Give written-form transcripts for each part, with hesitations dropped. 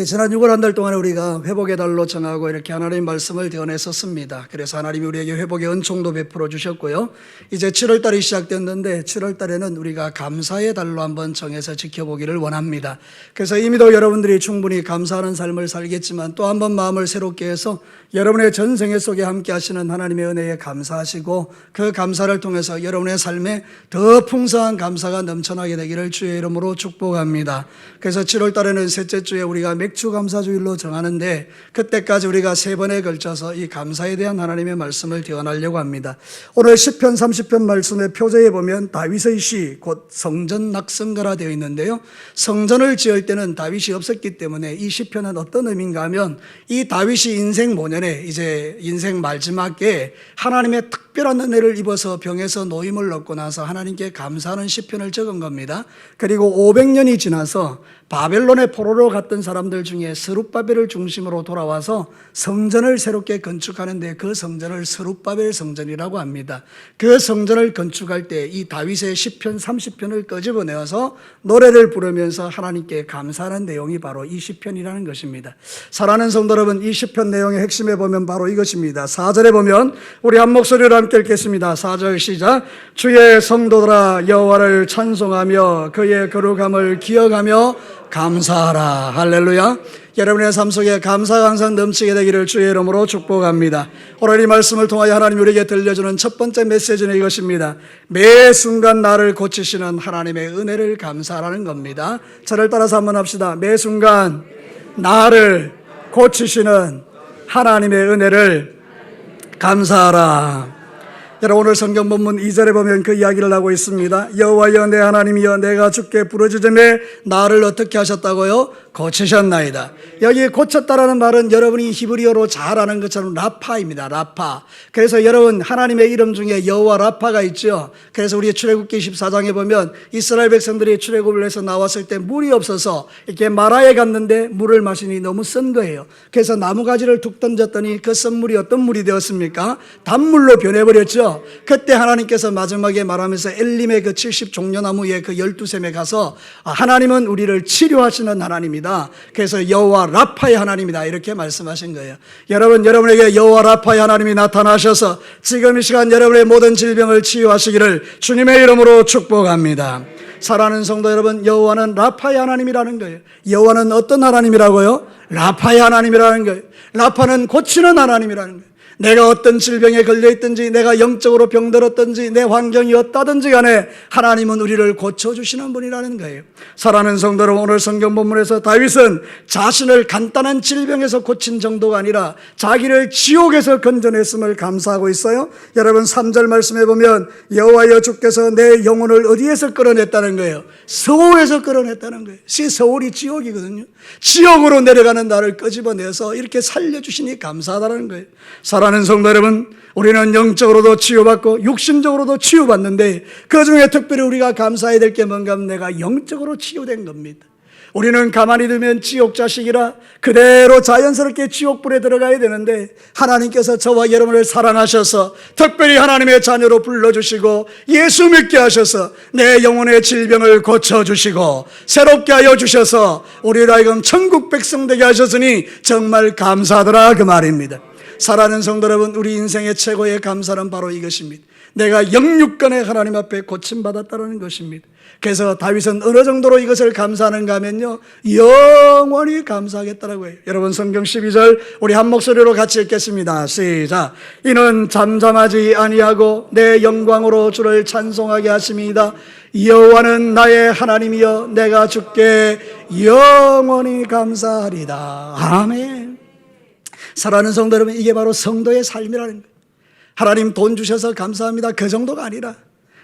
지난 6월 한 달 동안에 우리가 회복의 달로 정하고 이렇게 하나님의 말씀을 대언했었습니다. 그래서 하나님이 우리에게 회복의 은총도 베풀어 주셨고요. 이제 7월 달이 시작됐는데 7월 달에는 우리가 감사의 달로 한번 정해서 지켜보기를 원합니다. 그래서 이미도 여러분들이 충분히 감사하는 삶을 살겠지만 또 한번 마음을 새롭게 해서 여러분의 전생애 속에 함께 하시는 하나님의 은혜에 감사하시고 그 감사를 통해서 여러분의 삶에 더 풍성한 감사가 넘쳐나게 되기를 주의 이름으로 축복합니다. 그래서 7월 달에는 셋째 주에 우리가 맥주 감사주일로 정하는데 그때까지 우리가 3번에 걸쳐서 이 감사에 대한 하나님의 말씀을 대언하려고 합니다. 오늘 10편 30편 말씀의 표제에 보면 다윗의 시 곧 성전 낙성가라 되어 있는데요. 성전을 지을 때는 다윗이 없었기 때문에 이 시편은 어떤 의미인가 하면 이 다윗이 인생 모년에 이제 인생 마지막에 하나님의 특별한 은혜를 입어서 병에서 노임을 얻고 나서 하나님께 감사하는 시편을 적은 겁니다. 그리고 500년이 지나서 바벨론의 포로로 갔던 사람들 중에 스룹바벨을 중심으로 돌아와서 성전을 새롭게 건축하는데 그 성전을 스룹바벨 성전이라고 합니다. 그 성전을 건축할 때 이 다윗의 10편 30편을 끄집어내어서 노래를 부르면서 하나님께 감사하는 내용이 바로 이 시편이라는 것입니다. 사랑하는 성도 여러분, 이 시편 내용의 핵심에 보면 바로 이것입니다. 4절에 보면 우리 한 목소리로 함께 읽겠습니다. 4절 시작. 주의 성도들아 여호와를 찬송하며 그의 거룩함을 기억하며 감사하라. 할렐루야. 여러분의 삶 속에 감사가 항상 넘치게 되기를 주의 이름으로 축복합니다. 오늘 이 말씀을 통하여 하나님 우리에게 들려주는 첫 번째 메시지는 이것입니다. 매 순간 나를 고치시는 하나님의 은혜를 감사하라는 겁니다. 저를 따라서 한번 합시다. 매 순간 나를 고치시는 하나님의 은혜를 감사하라. 여러분, 오늘 성경 본문 2절에 보면 그 이야기를 하고 있습니다. 여호와여 내 하나님이여 내가 주께 부르짖음에 나를 어떻게 하셨다고요? 고치셨나이다. 여기 고쳤다라는 말은 여러분이 히브리어로 잘 아는 것처럼 라파입니다. 라파. 그래서 여러분 하나님의 이름 중에 여호와 라파가 있죠. 그래서 우리 출애굽기 14장에 보면 이스라엘 백성들이 출애굽을 해서 나왔을 때 물이 없어서 이렇게 마라에 갔는데 물을 마시니 너무 쓴 거예요. 그래서 나무가지를 툭 던졌더니 그 쓴 물이 어떤 물이 되었습니까? 단물로 변해버렸죠. 그때 하나님께서 마지막에 말하면서 엘림의 그 70종려나무의 그 12샘에 가서 하나님은 우리를 치료하시는 하나님이다. 그래서 여호와 라파의 하나님이다 이렇게 말씀하신 거예요. 여러분에게 여호와 라파의 하나님이 나타나셔서 지금 이 시간 여러분의 모든 질병을 치유하시기를 주님의 이름으로 축복합니다. 사랑하는 성도 여러분, 여호와는 라파의 하나님이라는 거예요. 여호와는 어떤 하나님이라고요? 라파의 하나님이라는 거예요. 라파는 고치는 하나님이라는 거예요. 내가 어떤 질병에 걸려있든지 내가 영적으로 병들었든지 내 환경이 어떠든지 간에 하나님은 우리를 고쳐주시는 분이라는 거예요. 사랑하는 성도 여러분, 오늘 성경 본문에서 다윗은 자신을 간단한 질병에서 고친 정도가 아니라 자기를 지옥에서 건져냈음을 감사하고 있어요. 여러분 3절 말씀해 보면 여호와여 주께서 내 영혼을 어디에서 끌어냈다는 거예요? 서울에서 끌어냈다는 거예요. 서울이 지옥이거든요. 지옥으로 내려가는 나를 끄집어내서 이렇게 살려주시니 감사하다는 거예요. 사랑하는 성도 여러분, 우리는 영적으로도 치유받고 육신적으로도 치유받는데 그 중에 특별히 우리가 감사해야 될 게 뭔가 하면 내가 영적으로 치유된 겁니다. 우리는 가만히 두면 지옥 자식이라 그대로 자연스럽게 지옥불에 들어가야 되는데 하나님께서 저와 여러분을 사랑하셔서 특별히 하나님의 자녀로 불러주시고 예수 믿게 하셔서 내 영혼의 질병을 고쳐주시고 새롭게 하여 주셔서 우리를 하여금 천국 백성 되게 하셨으니 정말 감사하더라 그 말입니다. 사랑하는 성도 여러분, 우리 인생의 최고의 감사는 바로 이것입니다. 내가 영육간에 하나님 앞에 고침받았다는 것입니다. 그래서 다윗은 어느 정도로 이것을 감사하는가 하면요, 영원히 감사하겠다라고 해요. 여러분 성경 12절 우리 한 목소리로 같이 읽겠습니다. 시작. 이는 잠잠하지 아니하고 내 영광으로 주를 찬송하게 하심이다. 여호와는 나의 하나님이여 내가 주께 영원히 감사하리다. 아멘. 사랑하는 성도 여러분, 이게 바로 성도의 삶이라는 거예요. 하나님 돈 주셔서 감사합니다 그 정도가 아니라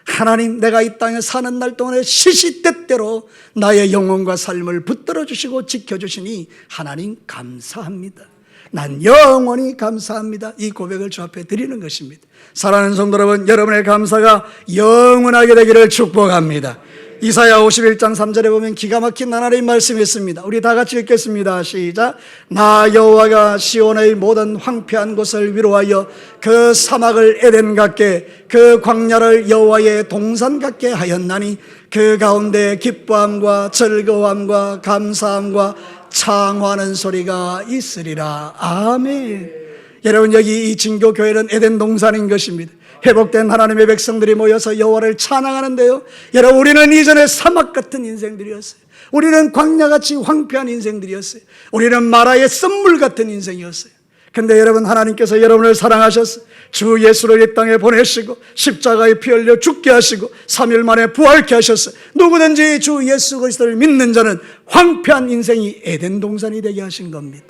하나님 내가 이 땅에 사는 날 동안에 시시때때로 나의 영혼과 삶을 붙들어 주시고 지켜주시니 하나님 감사합니다. 난 영원히 감사합니다. 이 고백을 주 앞에 드리는 것입니다. 사랑하는 성도 여러분, 여러분의 감사가 영원하게 되기를 축복합니다. 이사야 51장 3절에 보면 기가 막힌 하나님의 말씀이 있습니다. 우리 다 같이 읽겠습니다. 시작. 나 여호와가 시온의 모든 황폐한 곳을 위로하여 그 사막을 에덴 같게 그 광야를 여호와의 동산 같게 하였나니 그 가운데 기뻐함과 즐거움과 감사함과 창화하는 소리가 있으리라. 아멘. 여러분, 여기 이 진교교회는 에덴 동산인 것입니다. 회복된 하나님의 백성들이 모여서 여호와를 찬양하는데요, 여러분, 우리는 이전에 사막 같은 인생들이었어요. 우리는 광야같이 황폐한 인생들이었어요. 우리는 마라의 썬물 같은 인생이었어요. 근데 여러분, 하나님께서 여러분을 사랑하셔서 주 예수를 이 땅에 보내시고 십자가에 피 흘려 죽게 하시고 3일 만에 부활케 하셔서 누구든지 주 예수 그리스도를 믿는 자는 황폐한 인생이 에덴 동산이 되게 하신 겁니다.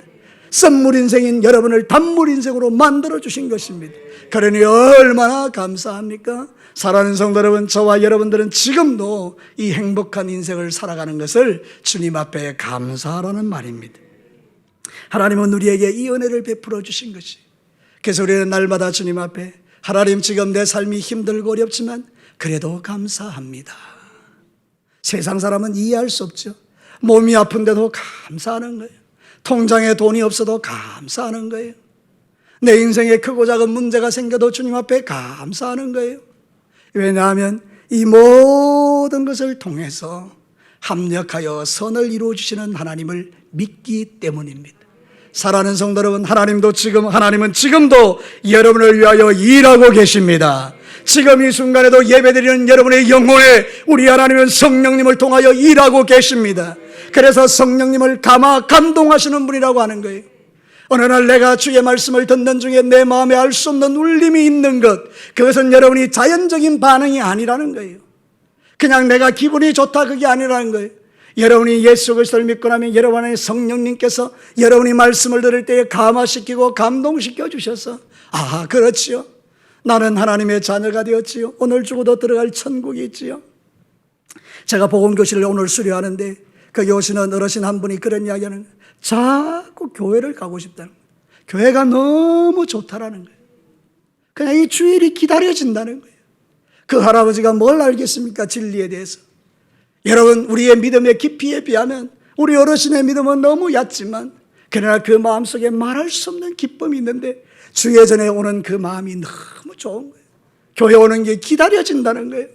썬물 인생인 여러분을 단물 인생으로 만들어 주신 것입니다. 그러니 얼마나 감사합니까? 사랑하는 성도 여러분, 저와 여러분들은 지금도 이 행복한 인생을 살아가는 것을 주님 앞에 감사하라는 말입니다. 하나님은 우리에게 이 은혜를 베풀어 주신 것이, 그래서 우리는 날마다 주님 앞에 하나님, 지금 내 삶이 힘들고 어렵지만 그래도 감사합니다. 세상 사람은 이해할 수 없죠. 몸이 아픈데도 감사하는 거예요. 통장에 돈이 없어도 감사하는 거예요. 내 인생에 크고 작은 문제가 생겨도 주님 앞에 감사하는 거예요. 왜냐하면 이 모든 것을 통해서 합력하여 선을 이루어 주시는 하나님을 믿기 때문입니다. 사랑하는 성도 여러분, 하나님은 지금도 여러분을 위하여 일하고 계십니다. 지금 이 순간에도 예배드리는 여러분의 영혼에 우리 하나님은 성령님을 통하여 일하고 계십니다. 그래서 성령님을 감동하시는 분이라고 하는 거예요. 어느 날 내가 주의 말씀을 듣는 중에 내 마음에 알 수 없는 울림이 있는 것, 그것은 여러분이 자연적인 반응이 아니라는 거예요. 그냥 내가 기분이 좋다, 그게 아니라는 거예요. 여러분이 예수 그리스도를 믿고 나면 여러분의 성령님께서 여러분이 말씀을 들을 때에 감화시키고 감동시켜 주셔서, 아, 그렇지요, 나는 하나님의 자녀가 되었지요, 오늘 죽어도 들어갈 천국이 있지요. 제가 복음교실을 오늘 수료하는데 거기 오시는 어르신 한 분이 그런 이야기하는 거예요. 자꾸 교회를 가고 싶다는 거예요. 교회가 너무 좋다라는 거예요. 그냥 이 주일이 기다려진다는 거예요. 그 할아버지가 뭘 알겠습니까? 진리에 대해서. 여러분, 우리의 믿음의 깊이에 비하면 우리 어르신의 믿음은 너무 얕지만, 그러나 그 마음속에 말할 수 없는 기쁨이 있는데 주의 전에 오는 그 마음이 너무 좋은 거예요. 교회 오는 게 기다려진다는 거예요.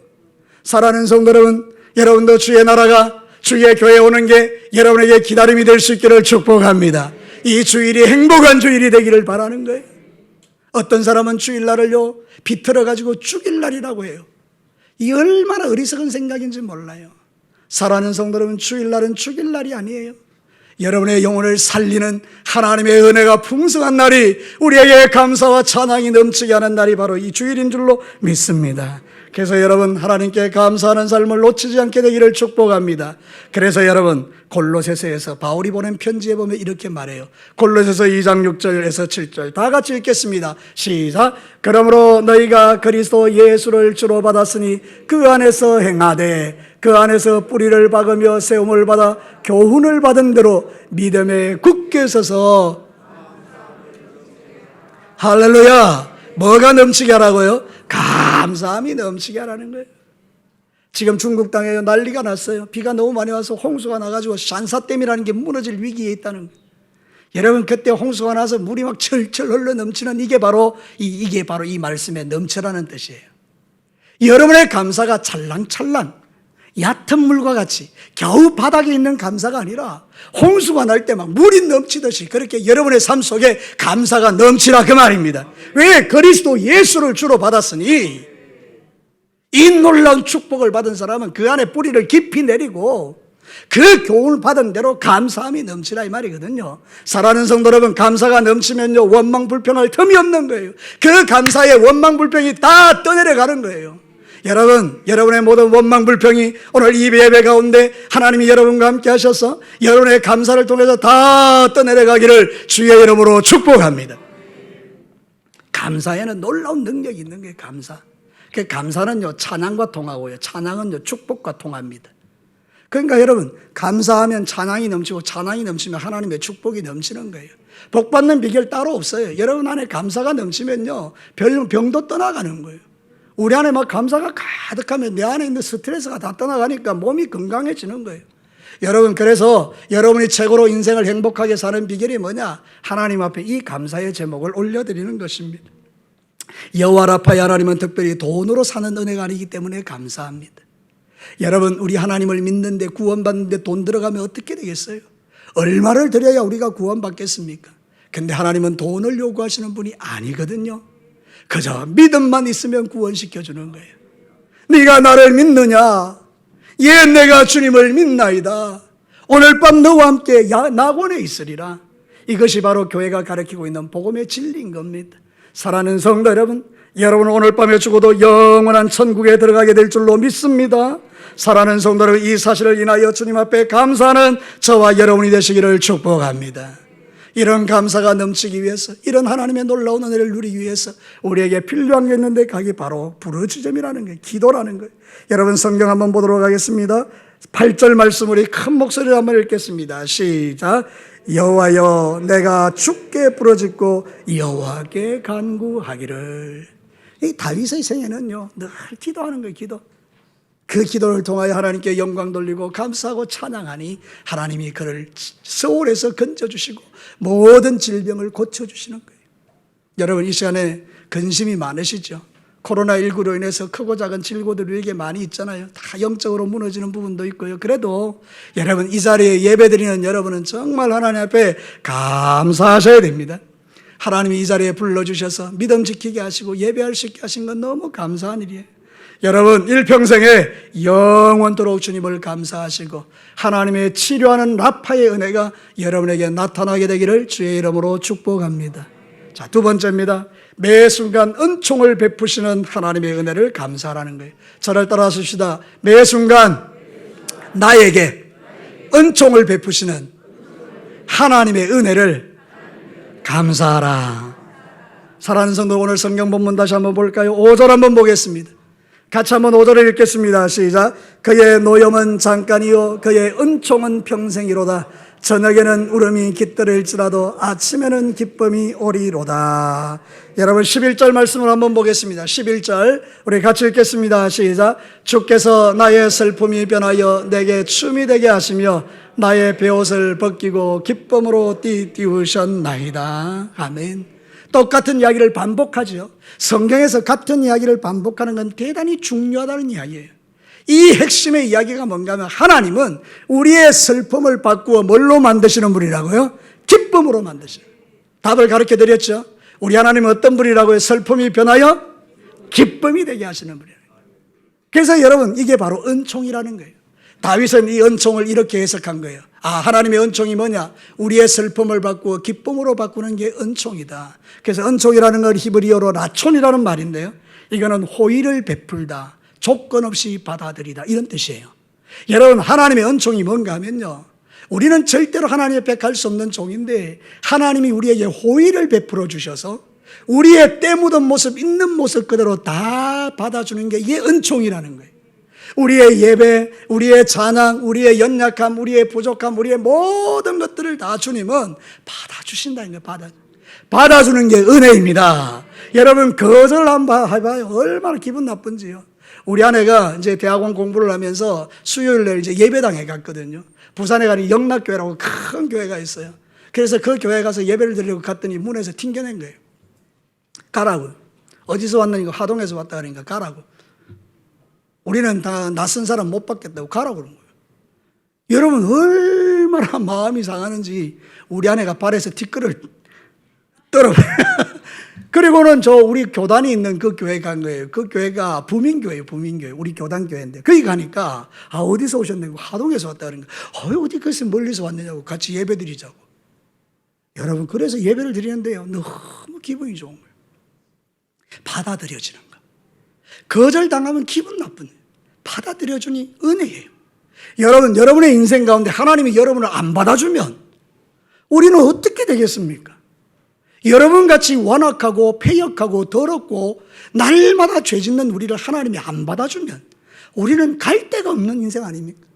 사랑하는 성도 여러분, 여러분도 주의 나라가, 주의 교회 오는 게 여러분에게 기다림이 될 수 있기를 축복합니다. 이 주일이 행복한 주일이 되기를 바라는 거예요. 어떤 사람은 주일날을요 비틀어가지고 죽일 날이라고 해요. 이 얼마나 어리석은 생각인지 몰라요. 사랑하는 성도 여러분, 주일날은 죽일 날이 아니에요. 여러분의 영혼을 살리는 하나님의 은혜가 풍성한 날이, 우리에게 감사와 찬양이 넘치게 하는 날이 바로 이 주일인 줄로 믿습니다. 그래서 여러분, 하나님께 감사하는 삶을 놓치지 않게 되기를 축복합니다. 그래서 여러분, 골로새서에서 바울이 보낸 편지에 보면 이렇게 말해요. 골로새서 2장 6절에서 7절 다 같이 읽겠습니다. 시작. 그러므로 너희가 그리스도 예수를 주로 받았으니 그 안에서 행하되 그 안에서 뿌리를 박으며 세움을 받아 교훈을 받은 대로 믿음에 굳게 서서, 할렐루야, 뭐가 넘치게 하라고요? 감사함이 넘치게 하라는 거예요. 지금 중국 땅에 난리가 났어요. 비가 너무 많이 와서 홍수가 나가지고 샨사댐이라는 게 무너질 위기에 있다는 거예요. 여러분, 그때 홍수가 나서 물이 막 철철 흘러 넘치는 이게 바로 이 말씀의 넘쳐라는 뜻이에요. 여러분의 감사가 찰랑찰랑 얕은 물과 같이 겨우 바닥에 있는 감사가 아니라 홍수가 날 때 막 물이 넘치듯이 그렇게 여러분의 삶 속에 감사가 넘치라, 그 말입니다. 왜? 그리스도 예수를 주로 받았으니 이 놀라운 축복을 받은 사람은 그 안에 뿌리를 깊이 내리고 그 교훈을 받은 대로 감사함이 넘치라, 이 말이거든요. 사랑하는 성도 여러분, 감사가 넘치면요 원망 불평할 틈이 없는 거예요. 그 감사의 원망 불평이 다 떠내려가는 거예요. 여러분, 여러분의 모든 원망 불평이 오늘 이 예배 가운데 하나님이 여러분과 함께 하셔서 여러분의 감사를 통해서 다 떠내려가기를 주의 이름으로 축복합니다. 감사에는 놀라운 능력이 있는 거예요. 감사. 그 감사는요 찬양과 통하고요, 찬양은요 축복과 통합니다. 그러니까 여러분, 감사하면 찬양이 넘치고 찬양이 넘치면 하나님의 축복이 넘치는 거예요. 복 받는 비결 따로 없어요. 여러분 안에 감사가 넘치면요 병도 떠나가는 거예요. 우리 안에 막 감사가 가득하면 내 안에 있는 스트레스가 다 떠나가니까 몸이 건강해지는 거예요. 여러분, 그래서 여러분이 최고로 인생을 행복하게 사는 비결이 뭐냐? 하나님 앞에 이 감사의 제목을 올려드리는 것입니다. 여호와 라파의 하나님은 특별히 돈으로 사는 은혜가 아니기 때문에 감사합니다. 여러분, 우리 하나님을 믿는데 구원받는데 돈 들어가면 어떻게 되겠어요? 얼마를 드려야 우리가 구원받겠습니까? 근데 하나님은 돈을 요구하시는 분이 아니거든요. 그저 믿음만 있으면 구원시켜주는 거예요. 네가 나를 믿느냐? 예, 내가 주님을 믿나이다. 오늘 밤 너와 함께 낙원에 있으리라. 이것이 바로 교회가 가르치고 있는 복음의 진리인 겁니다. 사랑하는 성도 여러분, 여러분 오늘 밤에 죽어도 영원한 천국에 들어가게 될 줄로 믿습니다. 사랑하는 성도 여러분, 이 사실을 인하여 주님 앞에 감사하는 저와 여러분이 되시기를 축복합니다. 이런 감사가 넘치기 위해서, 이런 하나님의 놀라운 은혜를 누리기 위해서 우리에게 필요한 게 있는데 그게 바로 부르짖음이라는 거예요. 기도라는 거예요. 여러분 성경 한번 보도록 하겠습니다. 8절 말씀 우리 큰 목소리로 한번 읽겠습니다. 시작. 여호와여 내가 주께 부르짖고 여호와께 간구하기를. 이 다윗의 생애는요 늘 기도하는 거예요. 기도. 그 기도를 통하여 하나님께 영광 돌리고 감사하고 찬양하니 하나님이 그를 소홀에서 건져주시고 모든 질병을 고쳐주시는 거예요. 여러분 이 시간에 근심이 많으시죠? 코로나19로 인해서 크고 작은 질고들이 우리에게 많이 있잖아요. 다 영적으로 무너지는 부분도 있고요. 그래도 여러분 이 자리에 예배드리는 여러분은 정말 하나님 앞에 감사하셔야 됩니다. 하나님이 이 자리에 불러주셔서 믿음 지키게 하시고 예배할 수 있게 하신 건 너무 감사한 일이에요. 여러분 일평생에 영원토록 주님을 감사하시고 하나님의 치료하는 라파의 은혜가 여러분에게 나타나게 되기를 주의 이름으로 축복합니다. 자, 두 번째입니다. 매 순간 은총을 베푸시는 하나님의 은혜를 감사하라는 거예요. 저를 따라 하십시다. 매 순간 나에게 은총을 베푸시는 하나님의 은혜를 감사하라. 사랑하는 성도, 오늘 성경 본문 다시 한번 볼까요? 5절 한번 보겠습니다. 같이 한번 5절을 읽겠습니다. 시작. 그의 노염은 잠깐이요 그의 은총은 평생이로다. 저녁에는 울음이 깃들일지라도 아침에는 기쁨이 오리로다. 여러분 11절 말씀을 한번 보겠습니다. 11절 우리 같이 읽겠습니다. 시작. 주께서 나의 슬픔이 변하여 내게 춤이 되게 하시며 나의 베옷을 벗기고 기쁨으로 띠우셨나이다. 아멘. 똑같은 이야기를 반복하죠. 성경에서 같은 이야기를 반복하는 건 대단히 중요하다는 이야기예요. 이 핵심의 이야기가 뭔가 하면 하나님은 우리의 슬픔을 바꾸어 뭘로 만드시는 분이라고요? 기쁨으로 만드시는 분이에요. 답을 가르쳐 드렸죠. 우리 하나님은 어떤 분이라고요? 슬픔이 변하여 기쁨이 되게 하시는 분이에요. 그래서 여러분 이게 바로 은총이라는 거예요. 다윗은 이 은총을 이렇게 해석한 거예요. 아, 하나님의 은총이 뭐냐? 우리의 슬픔을 바꾸어 기쁨으로 바꾸는 게 은총이다. 그래서 은총이라는 건 히브리어로 라촌이라는 말인데요, 이거는 호의를 베풀다, 조건 없이 받아들이다, 이런 뜻이에요. 여러분 하나님의 은총이 뭔가 하면요, 우리는 절대로 하나님 앞에 갈 수 없는 종인데 하나님이 우리에게 호의를 베풀어 주셔서 우리의 때 묻은 모습, 있는 모습 그대로 다 받아주는 게 이게 은총이라는 거예요. 우리의 예배, 우리의 찬양, 우리의 연약함, 우리의 부족함, 우리의 모든 것들을 다 주님은 받아주신다는 거예요. 받아주는 게 은혜입니다. 여러분 거절 한번 해봐요. 얼마나 기분 나쁜지요. 우리 아내가 이제 대학원 공부를 하면서 수요일날 이제 예배당에 갔거든요. 부산에 가니 영락교회라고 큰 교회가 있어요. 그래서 그 교회에 가서 예배를 드리려고 갔더니 문에서 튕겨낸 거예요. 가라고. 어디서 왔느니까 하동에서 왔다 그러니까 가라고. 우리는 다 낯선 사람 못 받겠다고 가라고 그런 거예요. 여러분 얼마나 마음이 상하는지 우리 아내가 발에서 티끌을 떨어버려요. 그리고는 우리 교단이 있는 그 교회 간 거예요. 그 교회가 부민교회예요. 부민교회. 우리 교단교회인데 거기 가니까 아 어디서 오셨냐고, 하동에서 왔다 그러니까 어디 그래서 멀리서 왔느냐고, 같이 예배 드리자고. 여러분 그래서 예배를 드리는데요 너무 기분이 좋은 거예요. 받아들여지는 거. 거절당하면 기분 나쁜 거예요. 받아들여주니 은혜예요. 여러분 여러분의 인생 가운데 하나님이 여러분을 안 받아주면 우리는 어떻게 되겠습니까? 여러분같이 완악하고 패역하고 더럽고 날마다 죄짓는 우리를 하나님이 안 받아주면 우리는 갈 데가 없는 인생 아닙니까?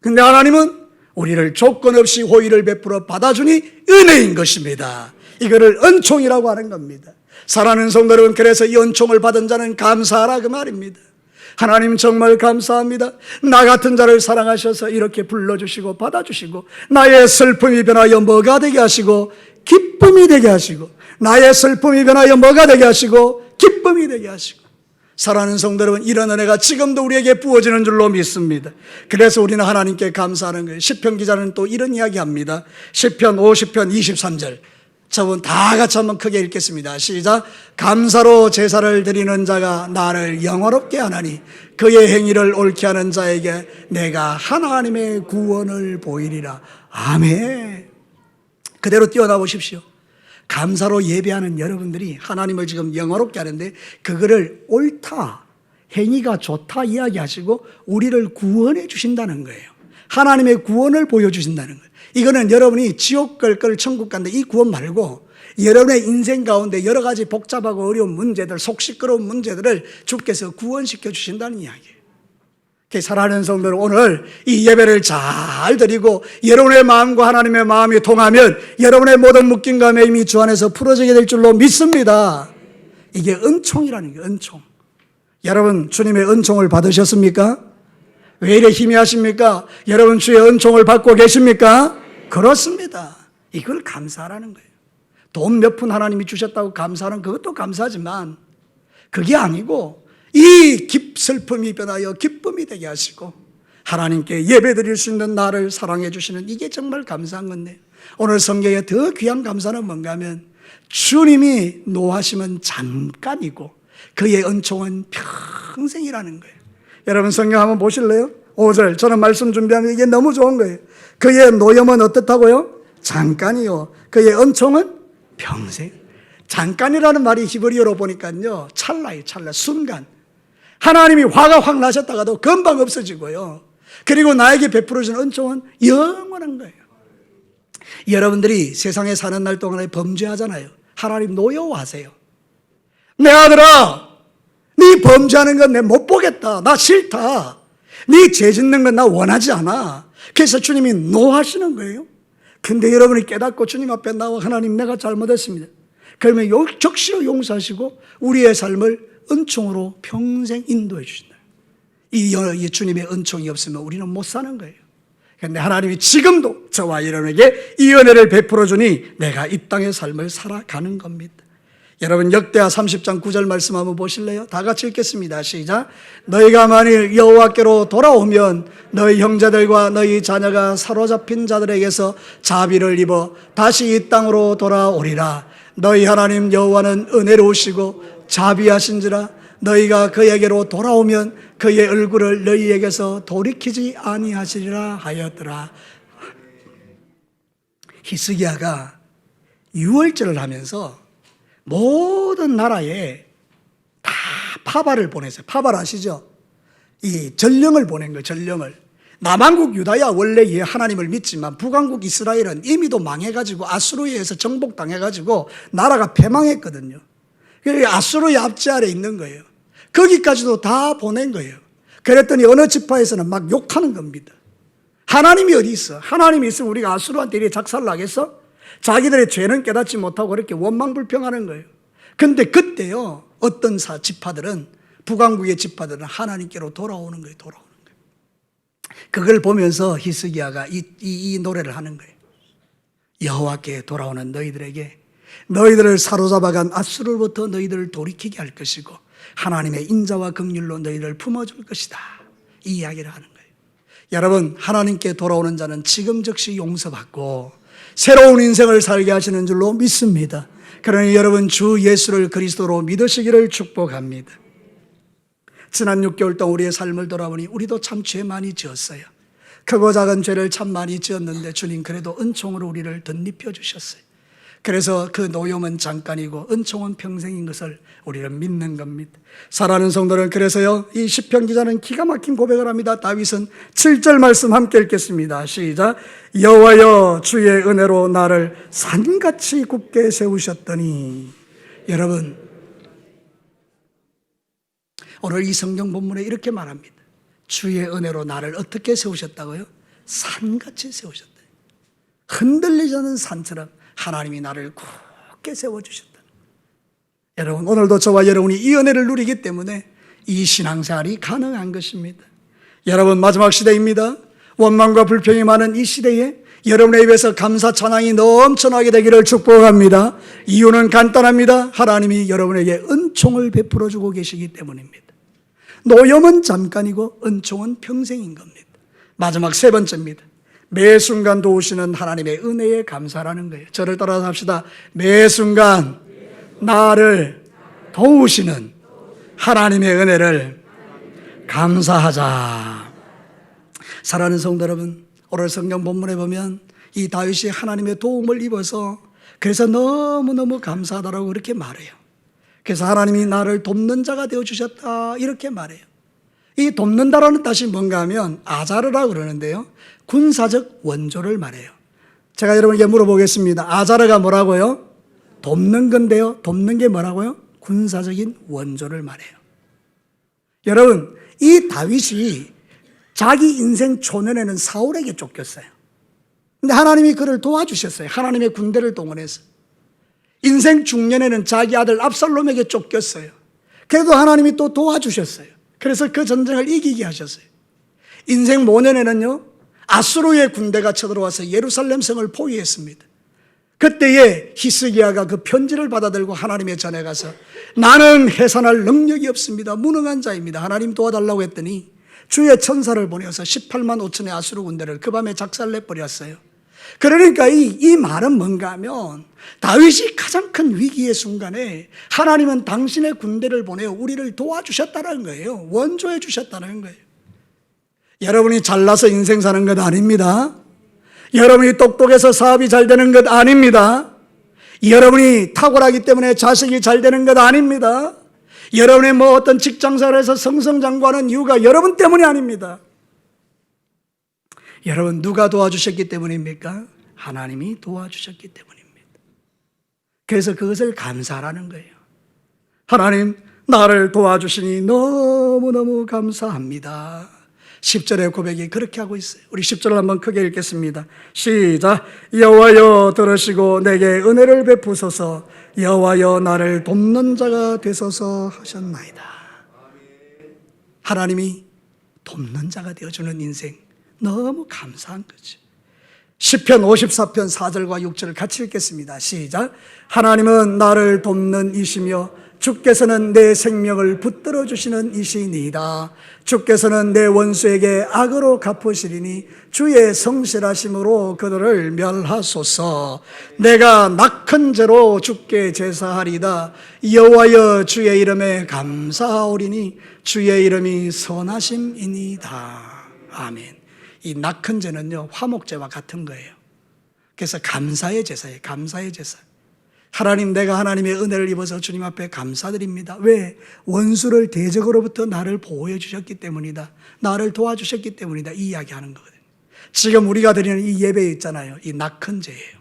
근데 하나님은 우리를 조건 없이 호의를 베풀어 받아주니 은혜인 것입니다. 이거를 은총이라고 하는 겁니다. 사랑하는 성도 여러분, 그래서 이 은총을 받은 자는 감사하라 그 말입니다. 하나님 정말 감사합니다. 나 같은 자를 사랑하셔서 이렇게 불러주시고 받아주시고 나의 슬픔이 변하여 뭐가 되게 하시고 기쁨이 되게 하시고, 나의 슬픔이 변하여 뭐가 되게 하시고 기쁨이 되게 하시고. 사랑하는 성도 여러분, 이런 은혜가 지금도 우리에게 부어지는 줄로 믿습니다. 그래서 우리는 하나님께 감사하는 거예요. 시편 기자는 또 이런 이야기합니다. 시편 50편 23절. 저분 다 같이 한번 크게 읽겠습니다. 시작. 감사로 제사를 드리는 자가 나를 영화롭게 하나니 그의 행위를 옳게 하는 자에게 내가 하나님의 구원을 보이리라. 아멘. 그대로 뛰어나 보십시오. 감사로 예배하는 여러분들이 하나님을 지금 영화롭게 하는데 그거를 옳다, 행위가 좋다 이야기하시고 우리를 구원해 주신다는 거예요. 하나님의 구원을 보여주신다는 거예요. 이거는 여러분이 지옥 갈 걸 천국 간다 이 구원 말고 여러분의 인생 가운데 여러 가지 복잡하고 어려운 문제들, 속 시끄러운 문제들을 주께서 구원시켜 주신다는 이야기예요. 사랑하는 성도들, 오늘 이 예배를 잘 드리고 여러분의 마음과 하나님의 마음이 통하면 여러분의 모든 묶임과 매임이 주 안에서 풀어지게 될 줄로 믿습니다. 이게 은총이라는 게 은총. 여러분 주님의 은총을 받으셨습니까? 왜 이래 희미하십니까? 여러분 주의 은총을 받고 계십니까? 그렇습니다. 이걸 감사하라는 거예요. 돈 몇 푼 하나님이 주셨다고 감사하는 그것도 감사하지만 그게 아니고 이 슬픔이 변하여 기쁨이 되게 하시고 하나님께 예배드릴 수 있는 나를 사랑해 주시는 이게 정말 감사한 건데, 오늘 성경에 더 귀한 감사는 뭔가 하면 주님이 노하심은 잠깐이고 그의 은총은 평생이라는 거예요. 여러분 성경 한번 보실래요? 5절 저는 말씀 준비하면 이게 너무 좋은 거예요. 그의 노염은 어떻다고요? 잠깐이요. 그의 은총은 평생. 잠깐이라는 말이 히브리어로 보니까요 찰나예요. 찰나, 순간. 하나님이 화가 확 나셨다가도 금방 없어지고요. 그리고 나에게 베풀어 주는 은총은 영원한 거예요. 여러분들이 세상에 사는 날 동안에 범죄하잖아요. 하나님 노여워하세요. 내 아들아, 네 범죄하는 건 내 못 보겠다. 나 싫다. 네 죄 짓는 건 나 원하지 않아. 그래서 주님이 노하시는 거예요. 근데 여러분이 깨닫고 주님 앞에 나와 하나님 내가 잘못했습니다. 그러면 적시로 용서하시고 우리의 삶을 은총으로 평생 인도해 주신다. 이 주님의 은총이 없으면 우리는 못 사는 거예요. 그런데 하나님이 지금도 저와 여러분에게 이 은혜를 베풀어 주니 내가 이 땅의 삶을 살아가는 겁니다. 여러분 역대하 30장 9절 말씀 한번 보실래요? 다 같이 읽겠습니다. 시작. 너희가 만일 여호와께로 돌아오면 너희 형제들과 너희 자녀가 사로잡힌 자들에게서 자비를 입어 다시 이 땅으로 돌아오리라. 너희 하나님 여호와는 은혜로우시고 자비하신지라. 너희가 그에게로 돌아오면 그의 얼굴을 너희에게서 돌이키지 아니하시리라 하였더라. 히스기야가 유월절을 하면서 모든 나라에 다 파발을 보냈어요. 파발 아시죠? 이 전령을 보낸 거예요. 전령을. 남한국 유다야 원래 하나님을 믿지만 북한국 이스라엘은 이미도 망해가지고 아수르에 의해서 정복당해가지고 나라가 패망했거든요. 그래서 아수르의 압제 아래 있는 거예요. 거기까지도 다 보낸 거예요. 그랬더니 어느 지파에서는 막 욕하는 겁니다. 하나님이 어디 있어? 하나님이 있으면 우리가 아수르한테 이렇게 작살나겠어? 자기들의 죄는 깨닫지 못하고 그렇게 원망불평하는 거예요. 근데 그때요 어떤 지파들은, 북왕국의 지파들은 하나님께로 돌아오는 거예요. 돌아오는 거예요. 그걸 보면서 히스기야가 이 노래를 하는 거예요. 여호와께 돌아오는 너희들에게 너희들을 사로잡아간 아수르로부터 너희들을 돌이키게 할 것이고 하나님의 인자와 긍휼로 너희들을 품어줄 것이다. 이 이야기를 하는 거예요. 여러분 하나님께 돌아오는 자는 지금 즉시 용서받고 새로운 인생을 살게 하시는 줄로 믿습니다. 그러니 여러분 주 예수를 그리스도로 믿으시기를 축복합니다. 지난 6개월 동안 우리의 삶을 돌아보니 우리도 참 죄 많이 지었어요. 크고 작은 죄를 참 많이 지었는데 주님 그래도 은총으로 우리를 덧입혀 주셨어요. 그래서 그 노염은 잠깐이고 은총은 평생인 것을 우리는 믿는 겁니다. 사랑하는 성도는 그래서요 이 시편 기자는 기가 막힌 고백을 합니다. 다윗은 7절 말씀 함께 읽겠습니다. 시작. 여호와여 주의 은혜로 나를 산같이 굳게 세우셨더니. 여러분 오늘 이 성경 본문에 이렇게 말합니다. 주의 은혜로 나를 어떻게 세우셨다고요? 산같이 세우셨다. 흔들리지 않는 산처럼 하나님이 나를 굳게 세워주셨다. 여러분 오늘도 저와 여러분이 이 은혜를 누리기 때문에 이 신앙생활이 가능한 것입니다. 여러분 마지막 시대입니다. 원망과 불평이 많은 이 시대에 여러분의 입에서 감사 찬양이 넘쳐나게 되기를 축복합니다. 이유는 간단합니다. 하나님이 여러분에게 은총을 베풀어 주고 계시기 때문입니다. 노염은 잠깐이고 은총은 평생인 겁니다. 마지막 세 번째입니다. 매 순간 도우시는 하나님의 은혜에 감사라는 거예요. 저를 따라서 합시다. 매 순간 나를 도우시는 하나님의 은혜를 감사하자. 사랑하는 성도 여러분, 오늘 성경 본문에 보면 이 다윗이 하나님의 도움을 입어서 그래서 너무너무 감사하다라고 그렇게 말해요. 그래서 하나님이 나를 돕는 자가 되어주셨다 이렇게 말해요. 이 돕는다라는 뜻이 뭔가 하면 아자르라고 그러는데요, 군사적 원조를 말해요. 제가 여러분에게 물어보겠습니다. 아자르가 뭐라고요? 돕는 건데요, 돕는 게 뭐라고요? 군사적인 원조를 말해요. 여러분, 이 다윗이 자기 인생 초년에는 사울에게 쫓겼어요. 근데 하나님이 그를 도와주셨어요. 하나님의 군대를 동원해서. 인생 중년에는 자기 아들 압살롬에게 쫓겼어요. 그래도 하나님이 또 도와주셨어요. 그래서 그 전쟁을 이기게 하셨어요. 인생 모년에는요, 아수르의 군대가 쳐들어와서 예루살렘 성을 포위했습니다. 그때에 히스기야가 그 편지를 받아들고 하나님의 전에 가서 나는 해산할 능력이 없습니다. 무능한 자입니다. 하나님 도와달라고 했더니 주의 천사를 보내어서 18만 5천의 아수르 군대를 그 밤에 작살내버렸어요. 그러니까 이 말은 뭔가 하면 다윗이 가장 큰 위기의 순간에 하나님은 당신의 군대를 보내어 우리를 도와주셨다는 거예요. 원조해 주셨다는 거예요. 여러분이 잘나서 인생 사는 것 아닙니다. 여러분이 똑똑해서 사업이 잘 되는 것 아닙니다. 여러분이 탁월하기 때문에 자식이 잘 되는 것 아닙니다. 여러분의 뭐 어떤 직장생활에서 승승장구하는 이유가 여러분 때문이 아닙니다. 여러분, 누가 도와주셨기 때문입니까? 하나님이 도와주셨기 때문입니다. 그래서 그것을 감사하라는 거예요. 하나님, 나를 도와주시니 너무너무 감사합니다. 10절의 고백이 그렇게 하고 있어요. 우리 10절을 한번 크게 읽겠습니다. 시작. 여호와여 들으시고 내게 은혜를 베푸소서. 여호와여 나를 돕는 자가 되소서 하셨나이다. 하나님이 돕는 자가 되어주는 인생, 너무 감사한 거죠. 시편 54편 4절과 6절을 같이 읽겠습니다. 시작. 하나님은 나를 돕는 이시며 주께서는 내 생명을 붙들어 주시는 이시니이다. 주께서는 내 원수에게 악으로 갚으시리니 주의 성실하심으로 그들을 멸하소서. 내가 낙한 죄로 주께 제사하리다. 여호와여 주의 이름에 감사하오리니 주의 이름이 선하심이니이다. 아멘. 이 낙한 죄는요, 화목제와 같은 거예요. 그래서 감사의 제사예요. 감사의 제사. 하나님, 내가 하나님의 은혜를 입어서 주님 앞에 감사드립니다. 왜? 원수를 대적으로부터 나를 보호해 주셨기 때문이다. 나를 도와주셨기 때문이다. 이 이야기하는 거거든요. 지금 우리가 드리는 이 예배 있잖아요. 이 낙헌 제예요.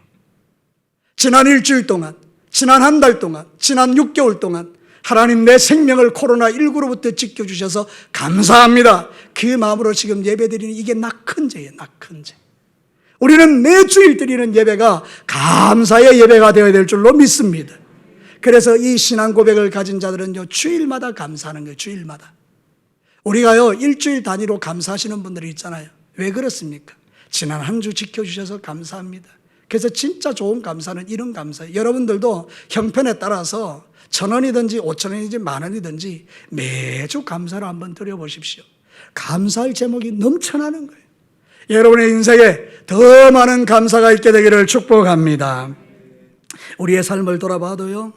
지난 일주일 동안, 지난 한 달 동안, 지난 6개월 동안 하나님 내 생명을 코로나19로부터 지켜주셔서 감사합니다. 그 마음으로 지금 예배 드리는 이게 낙헌 제예요. 낙헌 제. 우리는 매주일 드리는 예배가 감사의 예배가 되어야 될 줄로 믿습니다. 그래서 이 신앙 고백을 가진 자들은요, 주일마다 감사하는 거예요. 주일마다. 우리가요, 일주일 단위로 감사하시는 분들이 있잖아요. 왜 그렇습니까? 지난 한 주 지켜주셔서 감사합니다. 그래서 진짜 좋은 감사는 이런 감사예요. 여러분들도 형편에 따라서 1,000원이든지 5,000원이든지 10,000원이든지 매주 감사를 한번 드려보십시오. 감사할 제목이 넘쳐나는 거예요. 여러분의 인생에 더 많은 감사가 있게 되기를 축복합니다. 우리의 삶을 돌아봐도요,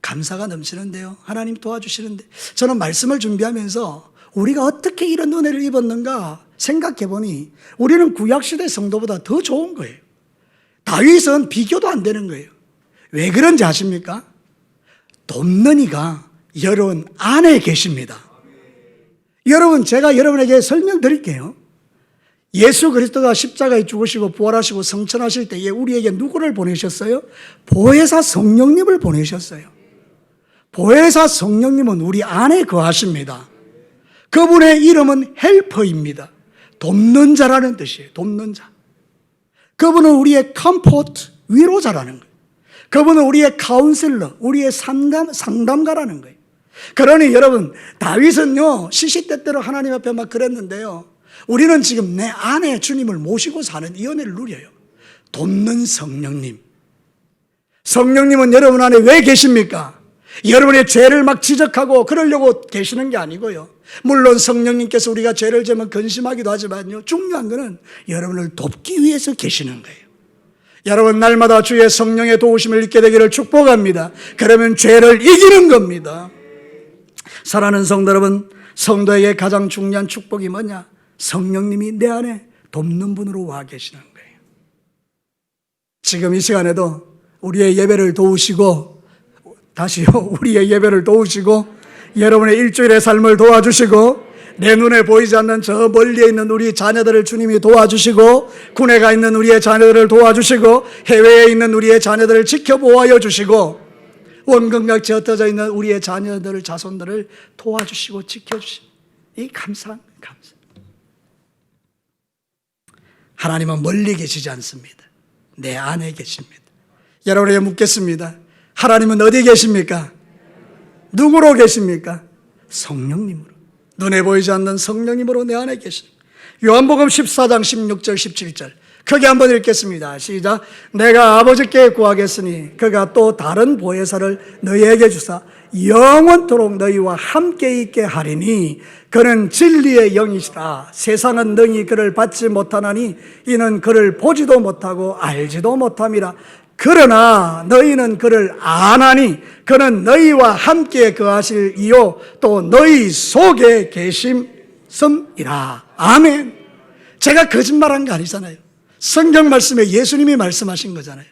감사가 넘치는데요, 하나님 도와주시는데, 저는 말씀을 준비하면서 우리가 어떻게 이런 은혜를 입었는가 생각해 보니 우리는 구약시대 성도보다 더 좋은 거예요. 다윗은 비교도 안 되는 거예요. 왜 그런지 아십니까? 돕는 이가 여러분 안에 계십니다. 여러분, 제가 여러분에게 설명드릴게요. 예수 그리스도가 십자가에 죽으시고 부활하시고 성천하실 때에 우리에게 누구를 보내셨어요? 보혜사 성령님을 보내셨어요. 보혜사 성령님은 우리 안에 거하십니다. 그분의 이름은 헬퍼입니다. 돕는 자라는 뜻이에요. 돕는 자. 그분은 우리의 컴포트, 위로자라는 거예요. 그분은 우리의 카운슬러, 우리의 상담가라는 거예요. 그러니 여러분, 다윗은요, 시시때때로 하나님 앞에 막 그랬는데요, 우리는 지금 내 안에 주님을 모시고 사는 이 은혜를 누려요. 돕는 성령님. 성령님은 여러분 안에 왜 계십니까? 여러분의 죄를 막 지적하고 그러려고 계시는 게 아니고요, 물론 성령님께서 우리가 죄를 지으면 근심하기도 하지만요, 중요한 것은 여러분을 돕기 위해서 계시는 거예요. 여러분 날마다 주의 성령의 도우심을 잊게 되기를 축복합니다. 그러면 죄를 이기는 겁니다. 사랑하는 성도 여러분, 성도에게 가장 중요한 축복이 뭐냐? 성령님이 내 안에 돕는 분으로 와 계시는 거예요. 지금 이 시간에도 우리의 예배를 도우시고, 다시요, 우리의 예배를 도우시고, 여러분의 일주일의 삶을 도와주시고, 내 눈에 보이지 않는 저 멀리에 있는 우리 자녀들을 주님이 도와주시고, 군에 가 있는 우리의 자녀들을 도와주시고, 해외에 있는 우리의 자녀들을 지켜보아 주시고, 원근같이 흩어져 있는 우리의 자녀들을, 자손들을 도와주시고 지켜주시고, 이 감사. 하나님은 멀리 계시지 않습니다. 내 안에 계십니다. 여러분에게 묻겠습니다. 하나님은 어디 계십니까? 누구로 계십니까? 성령님으로. 눈에 보이지 않는 성령님으로 내 안에 계십니다. 요한복음 14장 16절 17절 크게 한번 읽겠습니다. 시작. 내가 아버지께 구하겠으니 그가 또 다른 보혜사를 너희에게 주사 영원토록 너희와 함께 있게 하리니 그는 진리의 영이시라. 세상은 능히 그를 받지 못하나니 이는 그를 보지도 못하고 알지도 못함이라. 그러나 너희는 그를 아나니 그는 너희와 함께 거하실 이요 또 너희 속에 계심이라. 아멘. 제가 거짓말한 거 아니잖아요. 성경 말씀에 예수님이 말씀하신 거잖아요.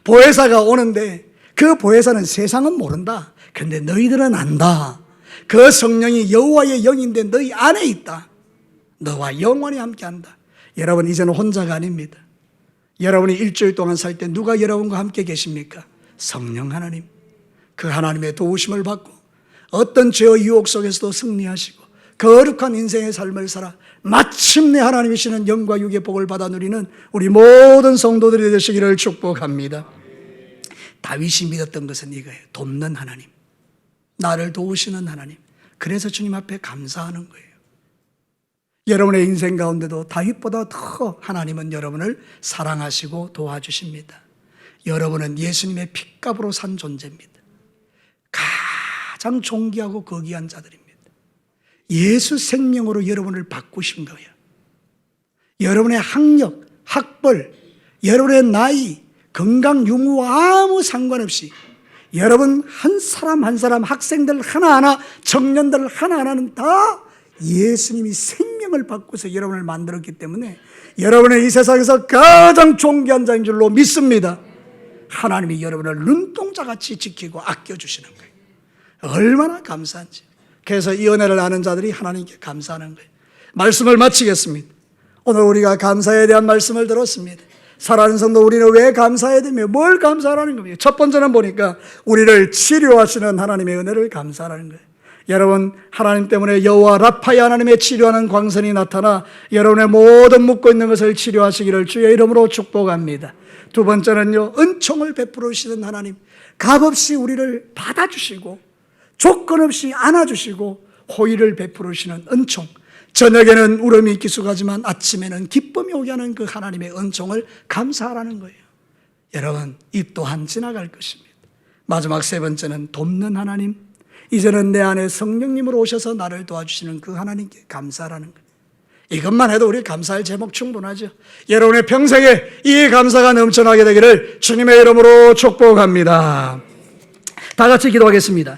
보혜사가 오는데 그 보혜사는 세상은 모른다. 근데 너희들은 안다. 그 성령이 여호와의 영인데 너희 안에 있다. 너와 영원히 함께한다. 여러분 이제는 혼자가 아닙니다. 여러분이 일주일 동안 살 때 누가 여러분과 함께 계십니까? 성령 하나님. 그 하나님의 도우심을 받고 어떤 죄의 유혹 속에서도 승리하시고 거룩한 인생의 삶을 살아 마침내 하나님이시는 영과 육의 복을 받아 누리는 우리 모든 성도들이 되시기를 축복합니다. 다윗이 믿었던 것은 이거예요. 돕는 하나님, 나를 도우시는 하나님. 그래서 주님 앞에 감사하는 거예요. 여러분의 인생 가운데도 다윗보다 더 하나님은 여러분을 사랑하시고 도와주십니다. 여러분은 예수님의 핏값으로 산 존재입니다. 가장 존귀하고 거귀한 자들입니다. 예수 생명으로 여러분을 바꾸신 거예요. 여러분의 학력, 학벌, 여러분의 나이, 건강, 유무와 아무 상관없이 여러분 한 사람 한 사람, 학생들 하나하나, 청년들 하나하나는 다 예수님이 생명을 바꾸서 여러분을 만들었기 때문에 여러분의 이 세상에서 가장 존귀한 자인 줄로 믿습니다. 하나님이 여러분을 눈동자같이 지키고 아껴주시는 거예요. 얼마나 감사한지. 그래서 이 은혜를 아는 자들이 하나님께 감사하는 거예요. 말씀을 마치겠습니다. 오늘 우리가 감사에 대한 말씀을 들었습니다. 사랑하는 성도, 우리는 왜 감사해야 되며 뭘 감사하라는 겁니까? 첫 번째는 보니까 우리를 치료하시는 하나님의 은혜를 감사하라는 거예요. 여러분, 하나님 때문에 여호와 라파의 하나님의 치료하는 광선이 나타나 여러분의 모든 묻고 있는 것을 치료하시기를 주의 이름으로 축복합니다. 두 번째는요, 은총을 베풀어 주시는 하나님, 값없이 우리를 받아주시고 조건 없이 안아주시고 호의를 베풀어 주시는 은총. 저녁에는 울음이 기숙하지만 아침에는 기쁨이 오게 하는 그 하나님의 은총을 감사하라는 거예요. 여러분, 이 또한 지나갈 것입니다. 마지막 세 번째는 돕는 하나님. 이제는 내 안에 성령님으로 오셔서 나를 도와주시는 그 하나님께 감사하라는 거예요. 이것만 해도 우리 감사할 제목 충분하죠. 여러분의 평생에 이 감사가 넘쳐나게 되기를 주님의 이름으로 축복합니다. 다 같이 기도하겠습니다.